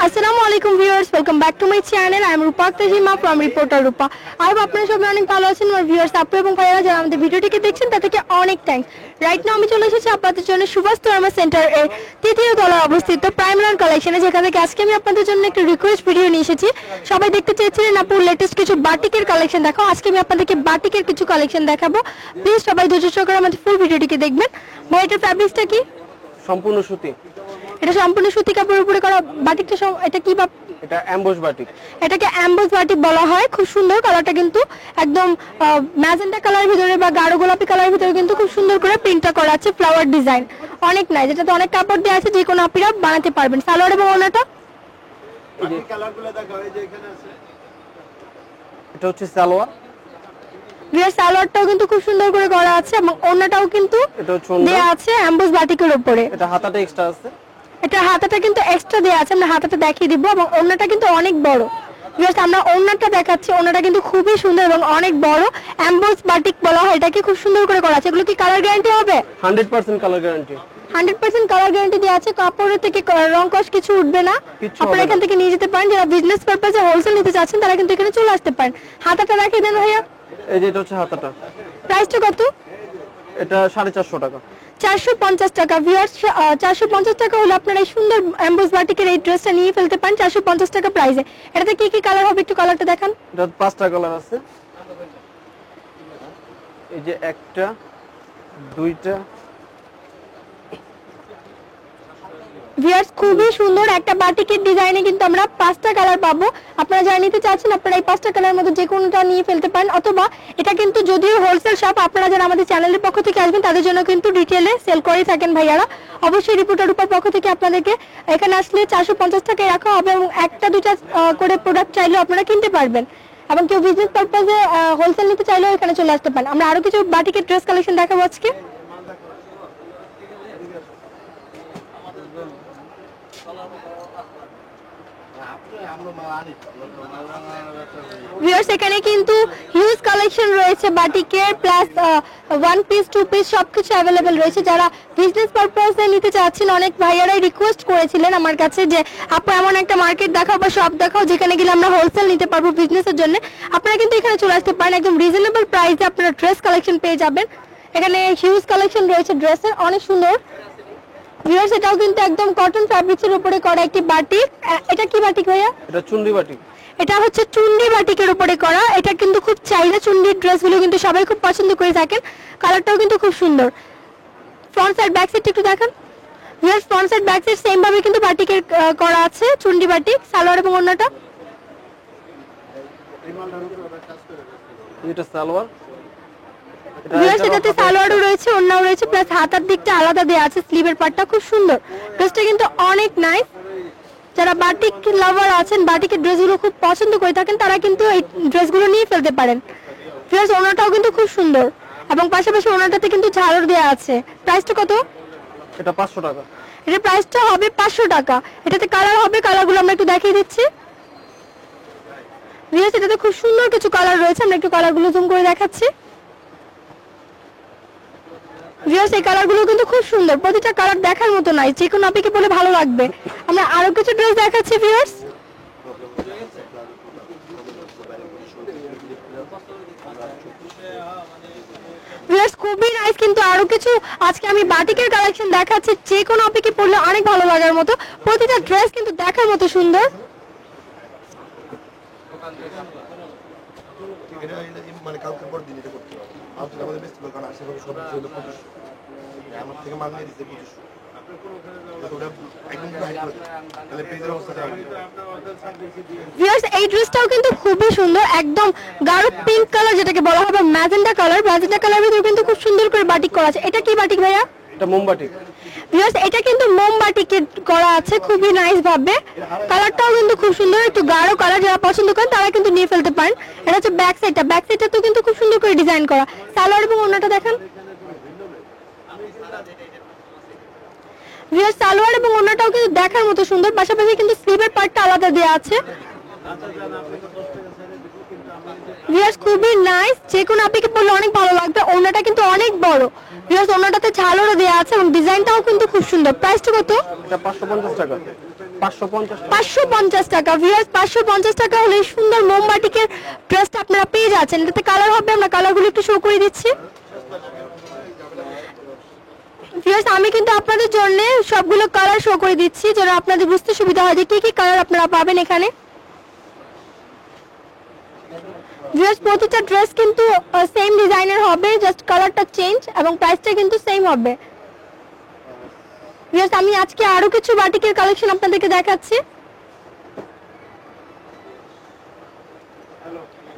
আসসালামু আলাইকুম viewers, welcome back to my channel. I am Rupa Tajima from reporter Rupa. আর আপনারা সবাই অনেক ভালো আছেন। আমার ভিউয়ার্স আপু এবং ভাইয়ারা যারা আমাদের ভিডিওটিকে দেখছেন তাদেরকে অনেক থ্যাঙ্কস। রাইট নাও আমি চলে এসেছি আপনাদের জন্য সুভাষ তোরামা সেন্টার এর তৃতীয় তলায় অবস্থিত প্রাইমার কালেকশনে, যেখান থেকে আজকে আমি আপনাদের জন্য একটা রিকোয়েস্ট ভিডিও নিয়ে এসেছি। সবাই দেখতে চেয়েছিলেন আপুর লেটেস্ট কিছু বাটিকের কালেকশন দেখো। আজকে আমি আপনাদেরকে বাটিকের কিছু কালেকশন দেখাবো। প্লিজ সবাই ধৈর্য সহকারে আমাদের ফুল ভিডিওটিকে দেখবেন। ভাই এটার ফ্যাব্রিক্সটা কি? সম্পূর্ণ সুতি। এটা সম্পূর্ণ সুতি কাপড়ের উপরে করা বাটিকটা। এটা কি এটা এমবোস বাটিক। এটাকে এমবোস বাটিক বলা হয়। খুব সুন্দর কালারটা, কিন্তু একদম ম্যাজেন্টা কালারের ভিতরে বা গাঢ় গোলাপি কালারের ভিতরে কিন্তু খুব সুন্দর করে প্রিন্টটা করা আছে, ফ্লাওয়ার ডিজাইন। অনেক নাই, যেটাতে অনেক কাপড় দেওয়া আছে, যে কোনো আপিরা বানাতে পারবেন। সালোয়ার এবং ওড়নাটা এই কালারগুলো দেখাও, এই যে এখানে আছে, এটা হচ্ছে সালোয়ার। ভিউয়ার সালোয়ারটাও কিন্তু খুব সুন্দর করে করা আছে এবং ওড়নাটাও কিন্তু দেওয়া আছে এমবোস বাটিকের উপরে। এটা হাতাটা এক্সট্রা আছে। এটা হাতাটা কিন্তু এক্সট্রা দেওয়া আছে, আমরা হাতাটা দেখিয়ে দিব। এবং ওড়নাটা কিন্তু অনেক বড়। ভিউয়ার্স আমরা ওড়নাটা দেখাচ্ছি, ওড়নাটা কিন্তু খুবই সুন্দর এবং অনেক বড়। এমবোস বাটিক বলা হয় এটাকে, খুব সুন্দর করে করা আছে। এগুলো কি কালার গ্যারান্টি হবে? 100% কালার গ্যারান্টি। 100% কালার গ্যারান্টি দেওয়া আছে। কাপড়ের থেকে রং কস কিছু উঠবে না। আপনারা এখান থেকে নিয়ে যেতে পারেন। যারা বিজনেস পারপাসে হোলসেল নিতে চাচ্ছেন তারা কিন্তু এখানে চলে আসতে পারেন। হাতাটা দেখিয়ে দেন ভাইয়া। এই যে এটা হচ্ছে হাতাটা। প্রাইসটা কত? এটা 450 টাকা। 450 টাকা। ভিউয়ার্স 450 টাকা হলে আপনারা এই সুন্দর এমবোস বাটিকের এই ড্রেসটা নিয়ে ফেলতে পারেন 450 টাকা প্রাইসে। এটাতে কি কি কালার হবে একটু কালারটা দেখান। এটা 5টা কালার আছে। এই যে একটা, দুইটা। ভিউয়ার্স খুবই সুন্দর একটা বাটিকের ডিজাইনে কিন্তু আমরা 5টা কালার পাবো। আপনারা যারা নিতে চাচ্ছেন আপনারা এই 5টা কালারের মধ্যে যে কোনোটা নিয়ে ফেলতে পারেন। অথবা এটা কিন্তু যদিও হোলসেল শপ, আপনারা যারা আমাদের চ্যানেলের পক্ষ থেকে আসবেন তাদের জন্য কিন্তু রিটেলে সেল করে থাকেন ভাইয়ারা। অবশ্যই রিপোর্টার উপর পক্ষ থেকে আপনাদেরকে এখানে আসলে 450 টাকায় রাখা হবে এবং একটা দুটা করে প্রোডাক্ট চাইলেও আপনারা কিনতে পারবেন। এবং কেউ বিজনেস পারপাসে হোলসেল নিতে চাইলেও এখানে চলে আসতে পারেন। আমরা আরো কিছু বাটিকের ড্রেস কালেকশন দেখাবো আজকে। ভিউয়ার্স এখানে কিন্তু হিউজ কালেকশন রয়েছে বাটিকের, plus one piece two piece সবকিছু অ্যাভেলেবেল রয়েছে। যারা বিজনেস পারপাসে নিতে চাচ্ছেন, অনেক ভাইয়ারাই রিকোয়েস্ট করেছিলেন আমার কাছে যে আপু এমন একটা মার্কেট দেখাও বা শপ দেখাও যেখানে গেলে আমরা হোলসেল নিতে পারবো বিজনেসের জন্য। আপনারা কিন্তু এখানে চলে আসতে পারেন, একদম রিজনেবল প্রাইসে আপনারা ড্রেস কালেকশন পেয়ে যাবেন। এখানে হিউজ কালেকশন রয়েছে ড্রেসের, অনেক সুন্দর। ভিউয়ার্স এটাও কিন্তু একদম কটন ফ্যাব্রিক্সের উপরে করা একটি বাটিক। এটা কি বাটিক ভাইয়া? এটা চুন্ডি বাটিক। এটা হচ্ছে চুন্ডি বাটিকের উপরে করা। এটা কিন্তু খুব চাহিদা, চুন্ডির ড্রেসগুলো কিন্তু সবাই খুব পছন্দ করে থাকেন। কালারটাও কিন্তু খুব সুন্দর। ফ্রন্ট সাইড ব্যাক সাইড একটু দেখান। Viewers front side back side same ভাবে কিন্তু বাটিকের করা আছে, চুন্ডি বাটিক। সালোয়ার এবং ওড়নাটা এটা সালোয়ার। ভিউয়ার্স এটাতে সালোয়ারও রয়েছে, ওড়নাও রয়েছে, প্লাস হাতার দিকটা আলাদা দেওয়া আছে, স্লিভের পার্টটা খুব সুন্দর। ড্রেসটা কিন্তু অনেক নাইস। যারা বাটিক লাভার আছেন, বাটিকের ড্রেসগুলো খুব পছন্দ করে থাকেন, তারা কিন্তু এই ড্রেসগুলো নিয়ে ফেলতে পারেন। ভিউয়ার্স ওড়নাটাও কিন্তু খুব সুন্দর এবং পাশাপাশি ওড়নাটাতে কিন্তু ঝালর দেওয়া আছে। প্রাইসটা কত? এটা 500 টাকা। এটা প্রাইসটা হবে 500 টাকা। এটাতে কালার হবে, কালারগুলো আমরা একটু দেখিয়ে দিচ্ছি। ভিউয়ার্স এটাতে খুব সুন্দর কিছু কালার রয়েছে, আমরা একটু কালারগুলো জুম করে দেখাচ্ছি। ভিউয়ার্স এই কালারগুলো কিন্তু খুব সুন্দর, প্রতিটা কালার দেখার মতো নাই, যে কোনো আপনাকে বলে ভালো লাগবে। আমরা আরো কিছু ড্রেস দেখাচ্ছি ভিউয়ার্স। ভিউয়ার্স খুবই নাইস কিন্তু আরো কিছু আজকে আমি বাটিকের কালেকশন দেখাচ্ছি, যে কোনো আপনাকে পরলে অনেক ভালো লাগার মতো। প্রতিটা ড্রেস কিন্তু দেখার মতো সুন্দর। মানে কালকে পর দিন এটা করতে হবে। আমাদের আমাদের বেশি দরকার আছে, সব সব ছিল 25 আমার থেকে মাল নিয়ে দিতে 25 ওটা একদম হাইট করে তাহলে পেজের অবস্থা খারাপ। ভিউয়ার্স এই ড্রেসটাও কিন্তু খুবই সুন্দর, একদম গাঢ় পিঙ্ক কালার, যেটাকে বলা হবে ম্যাজেন্টা কালার। ম্যাজেন্টা কালারের ভিতরে কিন্তু খুব সুন্দর করে বাটিক করা আছে। এটা কি বাটিক ভাইয়া? এটা মোমবাটিক। ভিউয়ার্স এটা কিন্তু মোমবাটিকে করা আছে খুবই নাইস ভাবে। কালারটাও কিন্তু খুব সুন্দর, একটু গাঢ় কালার। যারা পছন্দ করেন তারা কিন্তু নিয়ে ফেলতে পারেন। এটা হচ্ছে ব্যাক সাইডটা, ব্যাক সাইডটা তো কিন্তু খুব সুন্দর করে ডিজাইন করা। সালোয়ার এবং ওড়নাটা দেখেন। ভিউয়ার্স সালোয়ার এবং ওড়নাটাও কিন্তু দেখার মতো সুন্দর, পাশাপাশি কিন্তু স্লিভের পার্টটা আলাদা দেওয়া আছে। ভিউয়ার্স খুবই নাইস, যে কোনো আপনাকে পরলে অনেক ভালো লাগবে। ওড়নাটা কিন্তু অনেক বড়, ভিউয়ার্স ওনাটাতে ঝালরও দেওয়া আছে এবং ডিজাইনটাও কিন্তু খুব সুন্দর। প্রাইসটা কত? এটা 550 টাকা। 550 550 টাকা। ভিউয়ার্স 550 টাকা হলে এই সুন্দর মোমবাটিকের ড্রেসটা আপনারা পেয়ে যাচ্ছেন। এটাতে কালার হবে, আমরা কালারগুলো একটু শো করে দিচ্ছি। ভিউয়ার্স আমি কিন্তু আপনাদের জন্য সবগুলো কালার শো করে দিচ্ছি যেন আপনাদের বুঝতে সুবিধা হয় যে কি কি কালার আপনারা পাবেন এখানে। ভিউয়ার্স প্রতিটা ড্রেস কিন্তু সেম ডিজাইনের হবে, জাস্ট কালারটা চেঞ্জ এবং প্রাইসটা কিন্তু সেম হবে। ভিউয়ার্স আমি আজকে আরো কিছু বাটিকের কালেকশন আপনাদেরকে দেখাচ্ছি।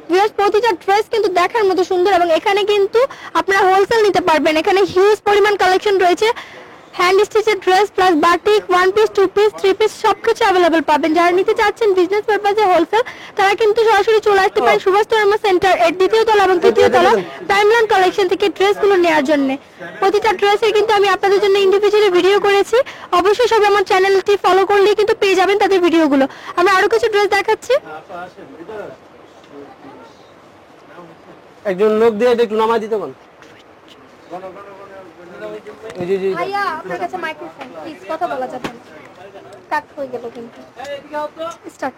ভিউয়ার্স প্রতিটা ড্রেস কিন্তু দেখার মতো সুন্দর এবং এখানে কিন্তু আপনারা হোলসেল নিতে পারবেন। এখানে হিউজ পরিমাণ কালেকশন রয়েছে। হ্যান্ড স্টিচের dress plus batik, 1 piece, 2 piece, 3 piece সবকিছু অ্যাভেলেবল পাবেন। যারা নিতে চাচ্ছেন বিজনেস পারপাসে হোলসেল তারা কিন্তু সরাসরি চলে আসতে পারেন সুভাষ তর্মা সেন্টার এর 2য় তলা এবং 3য় তলা প্রাইমল্যান্ড কালেকশন থেকে ড্রেসগুলো নেওয়ার জন্য। প্রতিটা ড্রেসে কিন্তু আমি আপনাদের জন্য ইন্ডিভিজুয়ালি ভিডিও করেছি। অবশ্যই সবাই আমার চ্যানেলটি ফলো করলেই কিন্তু পেয়ে যাবেন তাদের ভিডিওগুলো। আমরা আরো কিছু ড্রেস দেখাচ্ছি। একজন লোক দিয়ে এটা একটু নামাই দিতে পারেন। এই যে ভাইয়া আপনার কাছে মাইক্রোফোন প্লিজ, কথা বলা যাবে না, কাট হয়ে গেল কিন্তু। স্টার্ট।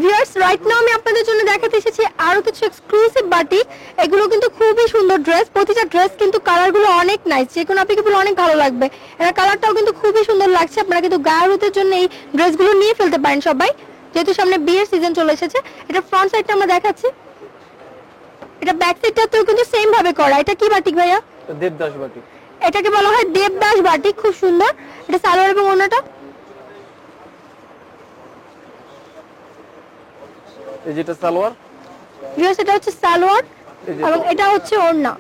ভিউয়ার্স রাইট নাও আমি আপনাদের জন্য দেখাতে এসেছি আরো কিছু এক্সক্লুসিভ বাটিক। এগুলো কিন্তু খুবই সুন্দর ড্রেস। প্রতিটা ড্রেস কিন্তু কালারগুলো অনেক নাইস, যে কোনো আপনাকে অনেক ভালো লাগবে। এর কালারটাও কিন্তু খুবই সুন্দর লাগছে। আপনারা কিন্তু গায়ের জন্য এই ড্রেসগুলো নিয়ে ফেলতে পারেন সবাই, যেহেতু সামনে বিয়ের সিজন চলে এসেছে। এটা ফ্রন্ট সাইডটা আমরা দেখাচ্ছি, এটা ব্যাক সাইডটাতেও কিন্তু সেম ভাবে করা। এটা কি বাটিক ভাইয়া? দেবদাস বাটিক। এটাকে বলা হয় দেবদাস বাটিক, খুব সুন্দর। এটা সালোয়ার এবং ওড়নাটা এই যেটা সালোয়ার, ভিউয়ার্স এটা হচ্ছে সালোয়ার এবং এটা হচ্ছে ওড়না।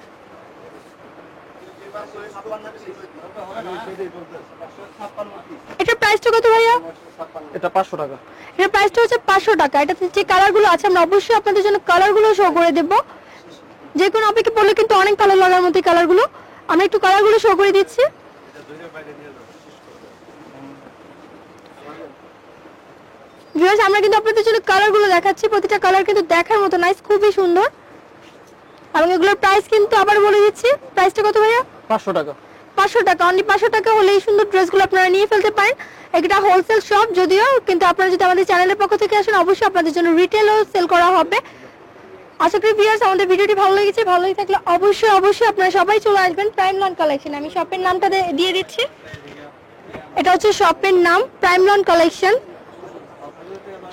এটার প্রাইসটা কত ভাইয়া? এটা 500 টাকা। এটার প্রাইসটা হচ্ছে 500 টাকা। এটাতে যে কালারগুলো আছে আমরা অবশ্যই আপনাদের জন্য কালারগুলো শো করে দেব। যে কোনো আপনাকে বললে কিন্তু অনেক কালার লাগার মতো কালারগুলো। আমরা একটু কালারগুলো শো করে দিচ্ছি। ভিউয়ার্স আমরা কিন্তু আপনাদের জন্য কালারগুলো দেখাচ্ছি। প্রতিটা কালার কিন্তু দেখার মতো নাইস, খুবই সুন্দর। এবং এগুলোর প্রাইস কিন্তু আবার বলে দিচ্ছি। প্রাইসটা কত ভাইয়া? 500 টাকা। 500 টাকা। অনলি 500 টাকা হলে এই সুন্দর ড্রেসগুলো আপনারা নিয়ে ফেলতে পারেন। এটা হোলসেল শপ যদিও, কিন্তু আপনারা যদি আমাদের চ্যানেলের পক্ষ থেকে আসেন অবশ্যই আপনাদের জন্য রিটেলও সেল করা হবে। আশা করি ভিউয়ার্স আমাদের ভিডিওটি ভালো লেগেছে। ভালো লেগে থাকলে অবশ্যই আপনারা সবাই চলে আসবেন প্রাইমল্যান্ড কালেকশন। আমি শপের নামটা দিয়ে দিচ্ছি। এটা হচ্ছে শপের নাম প্রাইমল্যান্ড কালেকশন।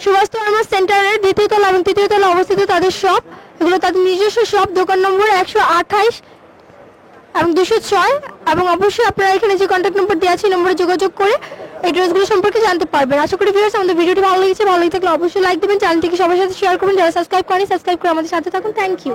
সুভাষ তর্মা সেন্টারের 2য় তলা এবং 3য় তলা অবস্থিত তাদের শপ। এগুলো তাদের নিজস্ব শপ। দোকান নম্বর 128 এবং 206। এবং অবশ্যই আপনারা এখানে যে কন্ট্যাক্ট নম্বর দেওয়া আছে নম্বরে যোগাযোগ করে এই ড্রেসগুলো সম্পর্কে জানতে পারবেন। আশা করি ভিউয়ার্স আমাদের ভিডিওটি ভালো লেগেছে। ভালো লেগে থাকলে অবশ্যই লাইক দিবেন, চ্যানেলটিকে সবার সাথে শেয়ার করবেন। যারা সাবস্ক্রাইব করেনি সাবস্ক্রাইব করে আমাদের সাথে থাকুন। Thank you.